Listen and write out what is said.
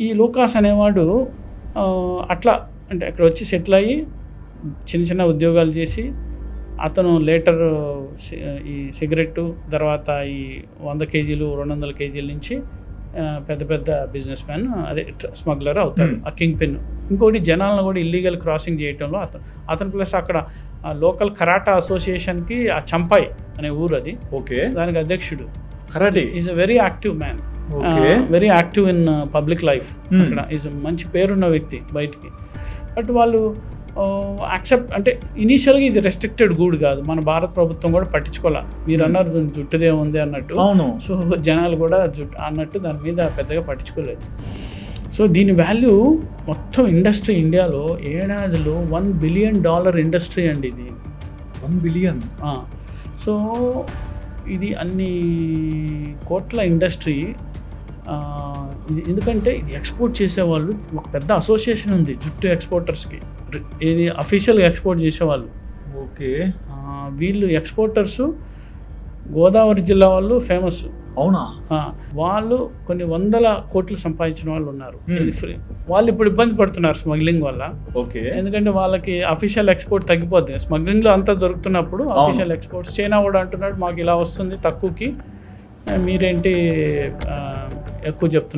ఈ లూకాస్ అనేవాడు అట్లా అంటే అక్కడ వచ్చి సెటిల్ అయ్యి చిన్న చిన్న ఉద్యోగాలు చేసి అతను లేటర్ ఈ సిగరెట్టు తర్వాత ఈ 100 కేజీలు 200 కేజీల నుంచి పెద్ద పెద్ద బిజినెస్ మ్యాన్ అదే స్మగ్లర్ అవుతాడు, ఆ కింగ్ పిన్. ఇంకోటి జనాలను కూడా ఇల్లీగల్ క్రాసింగ్ చేయటంలో అతను ప్లస్ అక్కడ లోకల్ కరాటా అసోసియేషన్కి ఆ చంపాయి అనే ఊరు అది, ఓకే, దానికి అధ్యక్షుడు. Karate is a very active man, very active in public life. అక్కడ ఈజ్ మంచి పేరున్న వ్యక్తి బయటికి. బట్ వాళ్ళు యాక్సెప్ట్ అంటే ఇనీషియల్గా ఇది రెస్ట్రిక్టెడ్ గూడ్ కాదు, మన భారత ప్రభుత్వం కూడా పట్టించుకోవాలి. మీరు అన్నారు జుట్టుదే ఉంది అన్నట్టు, సో జనాలు కూడా జుట్టు అన్నట్టు దాని మీద పెద్దగా పట్టించుకోలేదు. సో దీని వాల్యూ మొత్తం ఇండస్ట్రీ ఇండియాలో ఏడాదిలో $1 బిలియన్ ఇండస్ట్రీ అండి ఇది. 1 బిలియన్. సో ఇది అన్ని కోట్ల ఇండస్ట్రీ. ఇది ఎందుకంటే ఇది ఎక్స్పోర్ట్ చేసేవాళ్ళు ఒక పెద్ద అసోసియేషన్ ఉంది జుట్టు ఎక్స్పోర్టర్స్కి, ఇది అఫీషియల్గా ఎక్స్పోర్ట్ చేసేవాళ్ళు. ఓకే, వీళ్ళు ఎక్స్పోర్టర్స్ గోదావరి జిల్లా వాళ్ళు ఫేమస్. అవునా? వాళ్ళు కొన్ని 100 కోట్లు సంపాదించిన వాళ్ళు ఉన్నారు. వాళ్ళు ఇప్పుడు ఇబ్బంది పడుతున్నారు స్మగ్లింగ్ వల్ల. ఓకే, ఎందుకంటే వాళ్ళకి అఫీషియల్ ఎక్స్పోర్ట్ తగ్గిపోద్ది, స్మగ్లింగ్లో అంతా దొరుకుతున్నప్పుడు అఫీషియల్ ఎక్స్పోర్ట్స్. చైనా కూడా అంటున్నాడు మాకు ఇలా వస్తుంది తక్కువకి, మీరేంటి ఎక్కువ చెప్తున్నారు.